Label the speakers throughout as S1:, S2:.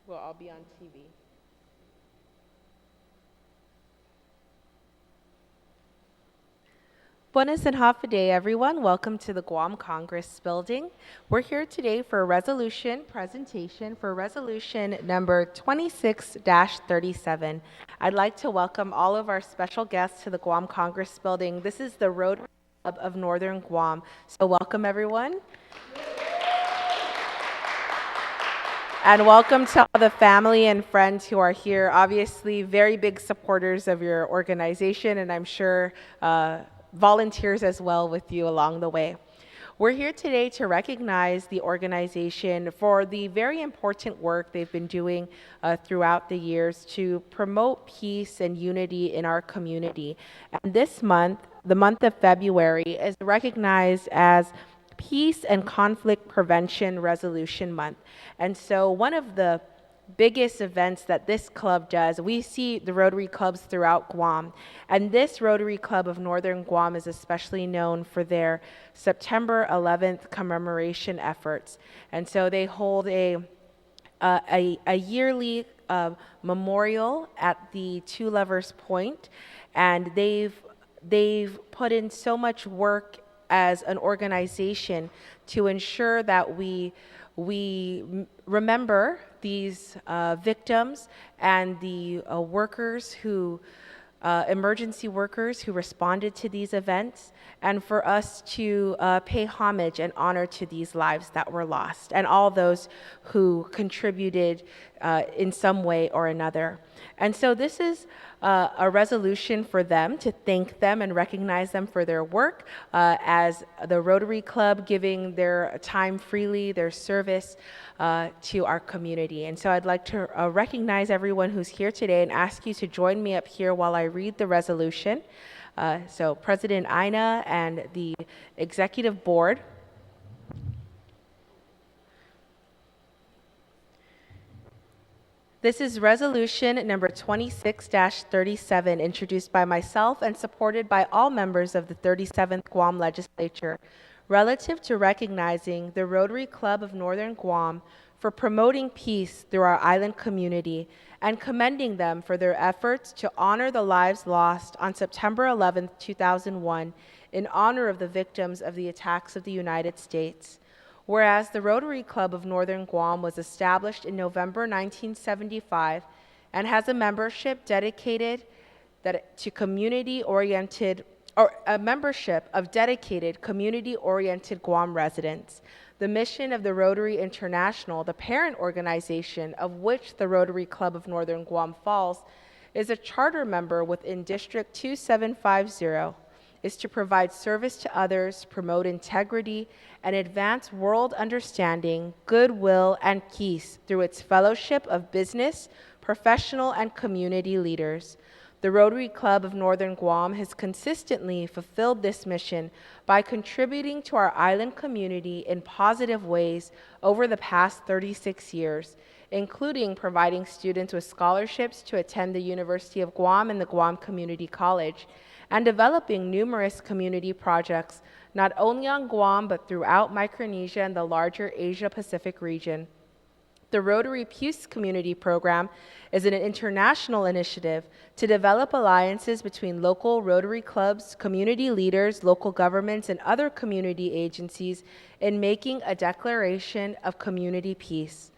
S1: We'll all be on TV. Buenos and half a day, everyone. Welcome to the Guam Congress building. We're here today for a resolution presentation for resolution number 26-37. I'd like to welcome all of our special guests to the Guam Congress building. This is the Rotary Club of Northern Guam. So welcome, everyone. And welcome to all the family and friends who are here. Obviously, very big supporters of your organization, and I'm sure volunteers as well with you along the way. We're here today to recognize the organization for the very important work they've been doing throughout the years to promote peace and unity in our community. And this month, the month of February, is recognized as Peace and Conflict Prevention Resolution Month. And so one of the biggest events that this club does, we see the Rotary clubs throughout Guam, and this Rotary Club of Northern Guam is especially known for their September 11th commemoration efforts. And so they hold a yearly memorial at the Two Lovers Point, and they've put in so much work as an organization to ensure that we remember these victims and the workers who emergency workers who responded to these events, and for us to pay homage and honor to these lives that were lost and all those who contributed in some way or another. And so this is a resolution for them to thank them and recognize them for their work as the Rotary Club giving their time freely, their service to our community. And so I'd like to recognize everyone who's here today and ask you to join me up here while I read the resolution. So President Ina and the Executive Board. This is resolution number 26-37, introduced by myself and supported by all members of the 37th Guam Legislature, relative to recognizing the Rotary Club of Northern Guam for promoting peace through our island community and commending them for their efforts to honor the lives lost on September 11, 2001, in honor of the victims of the attacks of the United States. Whereas the Rotary Club of Northern Guam was established in November 1975 and has a membership dedicated to community-oriented, or a membership of dedicated community-oriented Guam residents. The mission of the Rotary International, the parent organization of which the Rotary Club of Northern Guam falls, is a charter member within District 2750, is to provide service to others, promote integrity, and advance world understanding, goodwill, and peace through its fellowship of business, professional, and community leaders. The Rotary Club of Northern Guam has consistently fulfilled this mission by contributing to our island community in positive ways over the past 36 years, including providing students with scholarships to attend the University of Guam and the Guam Community College, and developing numerous community projects, not only on Guam, but throughout Micronesia and the larger Asia-Pacific region. The Rotary Peace Community Program is an international initiative to develop alliances between local Rotary clubs, community leaders, local governments, and other community agencies in making a declaration of community peace.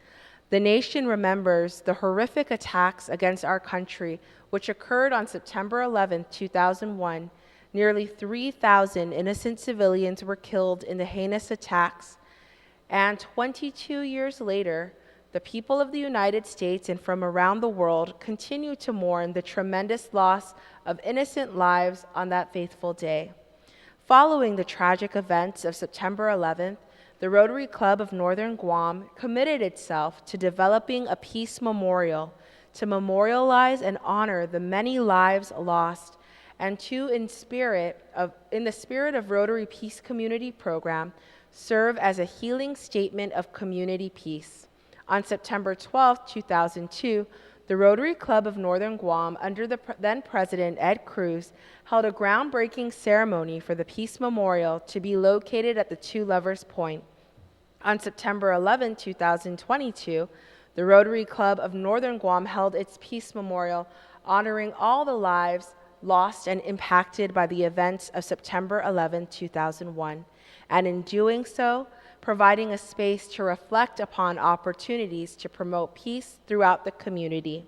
S1: The nation remembers the horrific attacks against our country, which occurred on September 11, 2001. Nearly 3,000 innocent civilians were killed in the heinous attacks. And 22 years later, the people of the United States and from around the world continue to mourn the tremendous loss of innocent lives on that faithful day. Following the tragic events of September 11th, the Rotary Club of Northern Guam committed itself to developing a peace memorial to memorialize and honor the many lives lost, and to, in the spirit of Rotary Peace Community Program, serve as a healing statement of community peace. On September 12, 2002, the Rotary Club of Northern Guam, under the then President Ed Cruz, held a groundbreaking ceremony for the Peace Memorial to be located at the Two Lovers Point. On September 11, 2022, the Rotary Club of Northern Guam held its Peace Memorial, honoring all the lives lost and impacted by the events of September 11, 2001, and in doing so, providing a space to reflect upon opportunities to promote peace throughout the community.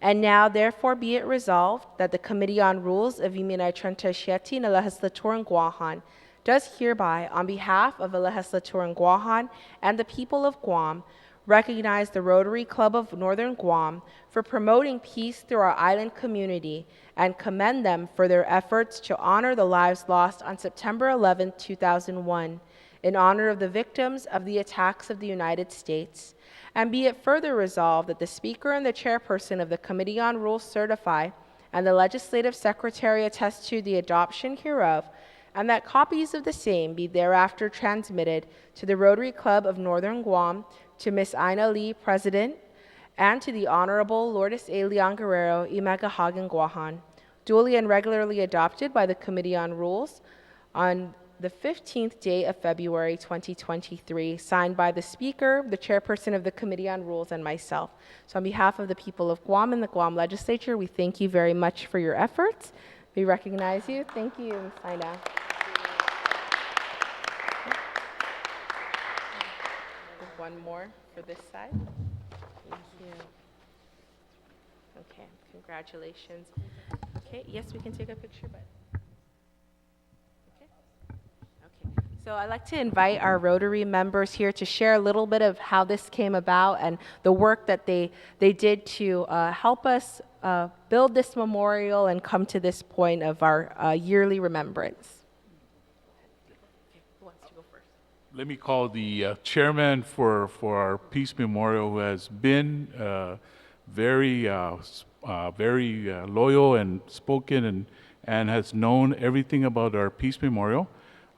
S1: And now, therefore, be it resolved that the Committee on Rules of Iminay Trentasheti na Legislaturan Guahan does hereby, on behalf of the Legislaturan Guahan and the people of Guam, recognize the Rotary Club of Northern Guam for promoting peace through our island community and commend them for their efforts to honor the lives lost on September 11, 2001, in honor of the victims of the attacks of the United States. And be it further resolved that the Speaker and the Chairperson of the Committee on Rules certify, and the Legislative Secretary attest to the adoption hereof, and that copies of the same be thereafter transmitted to the Rotary Club of Northern Guam, to Ms. Ina Lee, President, and to the Honorable Lourdes A. Leon Guerrero, Imagahagan Guahan, duly and regularly adopted by the Committee on Rules on the 15th day of February 2023, signed by the Speaker, the Chairperson of the Committee on Rules, and myself. So on behalf of the people of Guam and the Guam Legislature, we thank you very much for your efforts. We recognize you. Thank you, Ms. Ina. One more for this side. Thank you. Okay, congratulations. Okay, yes, we can take a picture, but okay. So I'd like to invite our Rotary members here to share a little bit of how this came about and the work that they did to help us build this memorial and come to this point of our yearly remembrance.
S2: Let me call the chairman for our Peace Memorial, who has been very loyal and spoken and has known everything about our Peace Memorial.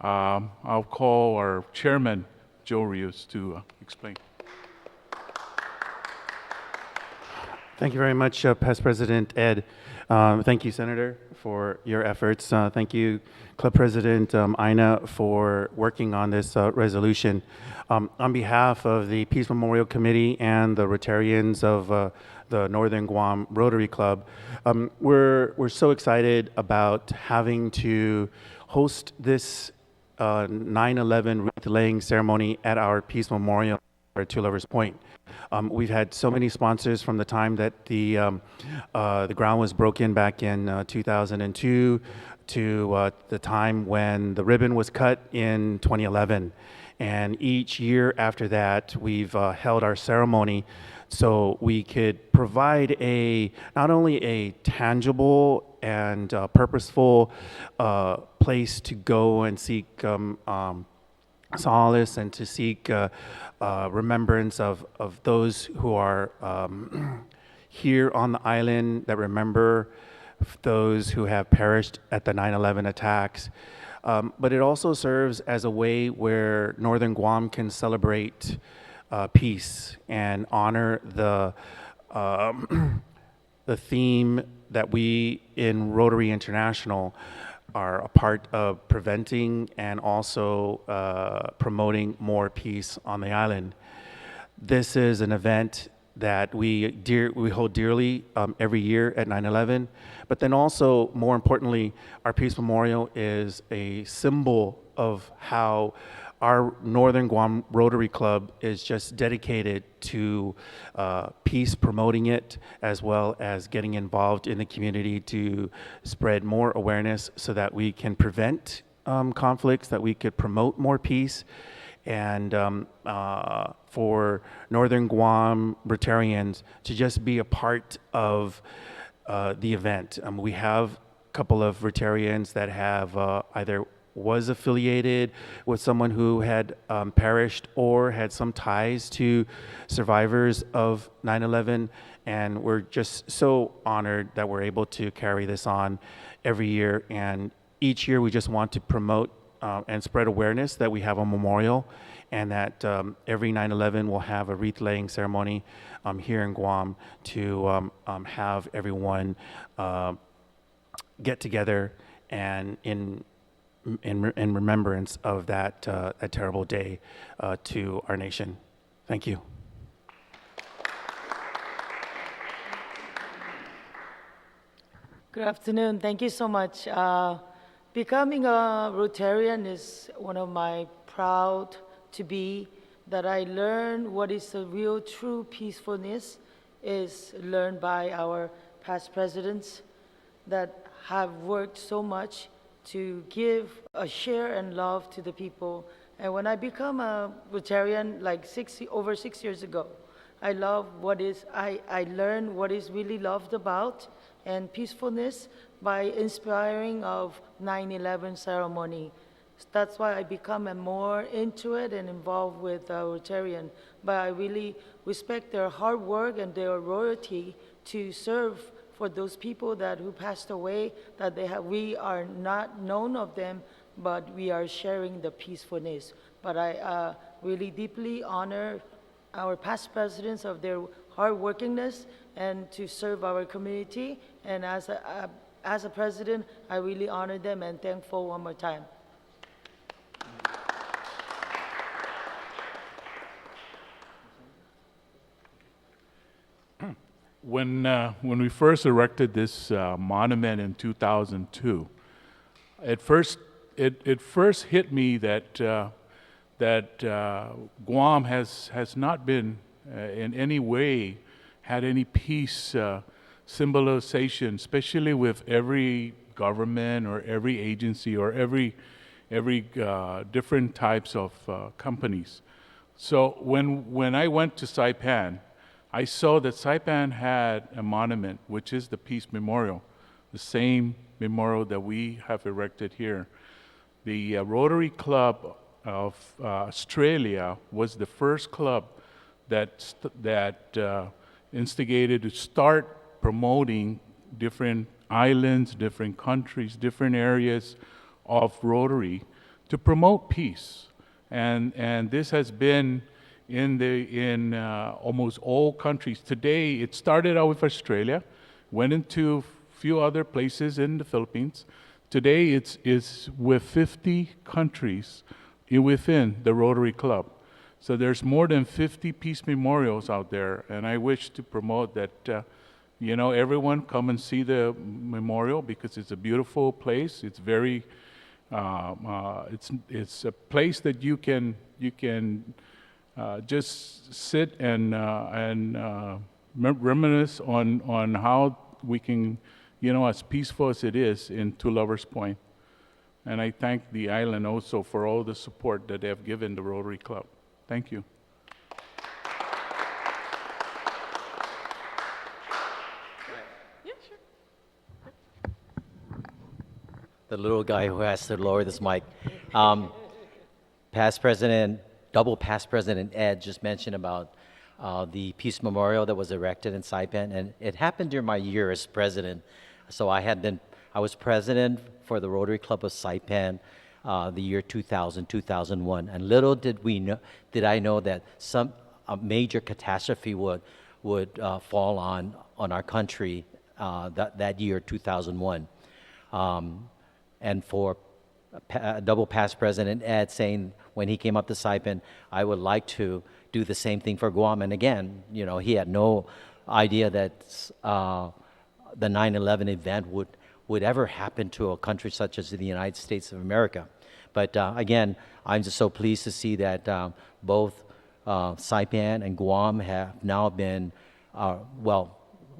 S2: I'll call our chairman, Joe Rios, to explain.
S3: Thank you very much, Past President Ed. Thank you, Senator, for your efforts. Thank you, Club President Ina, for working on this resolution. On behalf of the Peace Memorial Committee and the Rotarians of the Northern Guam Rotary Club, we're so excited about having to host this 9/11 wreath-laying ceremony at our Peace Memorial at Two Lovers Point. We've had so many sponsors from the time that the ground was broken back in 2002 to the time when the ribbon was cut in 2011. And each year after that, we've held our ceremony so we could provide not only a tangible and purposeful place to go and seek solace and to seek remembrance of those who are here on the island, that remember those who have perished at the 9/11 attacks. But it also serves as a way where Northern Guam can celebrate peace and honor the theme that we in Rotary International are a part of preventing and also promoting more peace on the island. This is an event that we hold dearly every year at 9/11, but then also, more importantly, our Peace Memorial is a symbol of how our Northern Guam Rotary Club is just dedicated to peace, promoting it, as well as getting involved in the community to spread more awareness so that we can prevent conflicts, that we could promote more peace. And for Northern Guam Rotarians to just be a part of the event. We have a couple of Rotarians that have either was affiliated with someone who had perished or had some ties to survivors of 9/11, and we're just so honored that we're able to carry this on every year. And each year we just want to promote and spread awareness that we have a memorial, and that every 9/11 will have a wreath-laying ceremony here in Guam to have everyone get together and in remembrance of that a terrible day to our nation. Thank you.
S4: Good afternoon. Thank you so much. Becoming a Rotarian is one of my proud to be that I learned what is the real true peacefulness is learned by our past presidents that have worked so much to give a share and love to the people. And when I become a Rotarian like over 6 years ago, I learned what is really loved about and peacefulness by inspiring of 9/11 ceremony. That's why I become more into it and involved with Rotarian. But I really respect their hard work and their loyalty to serve for those people who passed away, we are not known of them, but we are sharing the peacefulness. But I really deeply honor our past presidents of their hard workingness and to serve our community. And as a president, I really honor them and thankful one more time.
S2: When we first erected this monument in 2002, it first hit me that Guam has not been in any way had any peace symbolization, especially with every government or every agency or every different types of companies. So when I went to Saipan, I saw that Saipan had a monument, which is the Peace Memorial, the same memorial that we have erected here. The Rotary Club of Australia was the first club that instigated to start promoting different islands, different countries, different areas of Rotary to promote peace. And this has been in almost all countries. Today, it started out with Australia, went into a few other places in the Philippines. Today, it's with 50 countries within the Rotary Club. So there's more than 50 peace memorials out there, and I wish to promote that, everyone come and see the memorial because it's a beautiful place. It's very, it's a place that you can just sit and reminisce on how we can, as peaceful as it is in Two Lovers Point. And I thank the island also for all the support that they have given the Rotary Club. Thank you.
S1: Yeah, sure.
S5: The little guy who has to lower this mic. Double past President Ed just mentioned about the Peace Memorial that was erected in Saipan, and it happened during my year as president. So I was president for the Rotary Club of Saipan the year 2000, 2001, and little did I know that a major catastrophe would fall on our country that year 2001, and for double past President Ed saying when he came up to Saipan, I would like to do the same thing for Guam. And again, he had no idea that the 9/11 event would ever happen to a country such as the United States of America. But again, I'm just so pleased to see that both Saipan and Guam have now been,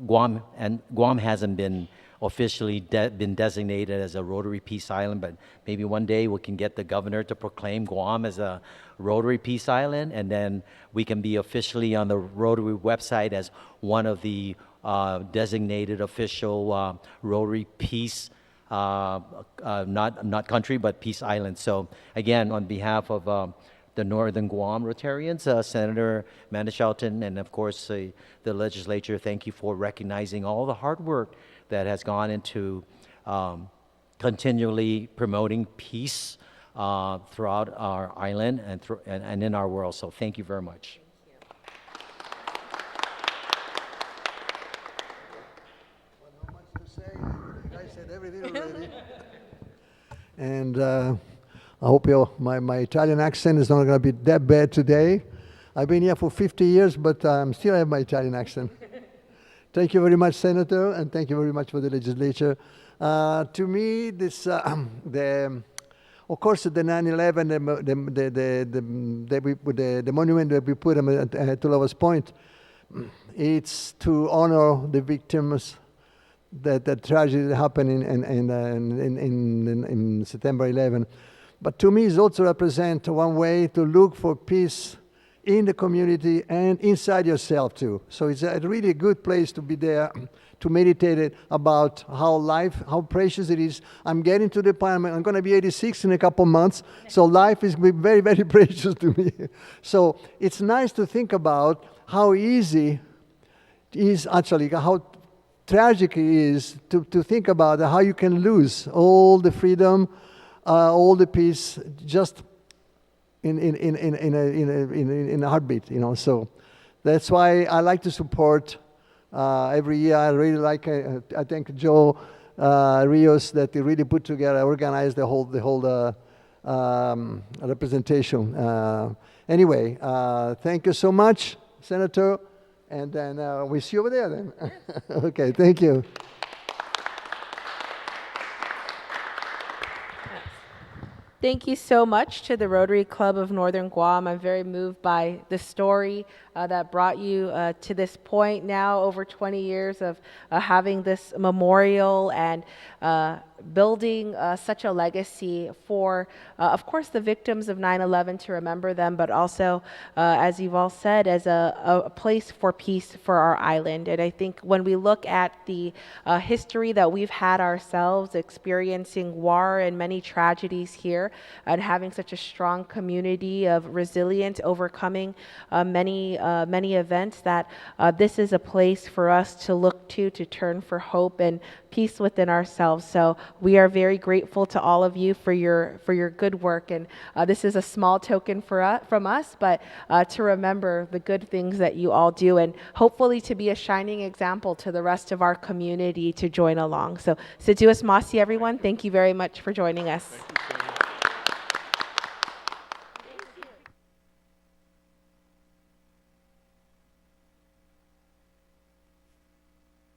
S5: Guam hasn't been officially been designated as a Rotary Peace Island, but maybe one day we can get the governor to proclaim Guam as a Rotary Peace Island, and then we can be officially on the Rotary website as one of the designated official Rotary Peace, not country, but Peace Island. So again, on behalf of the Northern Guam Rotarians, Senator Amanda Shelton, and of course the legislature, thank you for recognizing all the hard work that has gone into continually promoting peace throughout our island and in our world. So thank you very much.
S6: Not much to say. You guys said everything already. And I hope my Italian accent is not going to be that bad today. I've been here for 50 years, but I still have my Italian accent. Thank you very much, Senator, and thank you very much for the legislature. To me, this of course the 9/11, the monument that we put at Lovers Point, it's to honor the victims that tragedy that happened in September 11. But to me, it also represents one way to look for peace in the community and inside yourself too. So it's a really good place to be there, to meditate about how precious it is. I'm getting to the point, I'm going to be 86 in a couple months, so life is very, very precious to me. So it's nice to think about how easy it is actually, how tragic it is to think about how you can lose all the freedom, all the peace, just in a heartbeat, So that's why I like to support every year. I really like. I thank Joe Rios that he really put together, organized the whole representation. Anyway, thank you so much, Senator, and then we see you over there. Then, okay. Thank you.
S1: Thank you so much to the Rotary Club of Northern Guam. I'm very moved by the story that brought you to this point now, over 20 years of having this memorial and building such a legacy for, of course, the victims of 9/11, to remember them, but also, as you've all said, as a place for peace for our island. And I think when we look at the history that we've had ourselves, experiencing war and many tragedies here, and having such a strong community of resilient, overcoming many events, that this is a place for us to look to turn for hope and peace within ourselves. So we are very grateful to all of you for your good work, and this is a small token from us, but to remember the good things that you all do, and hopefully to be a shining example to the rest of our community to join along. So Siduos Masi, everyone, thank you very much for joining us.
S2: Thank you, Senator.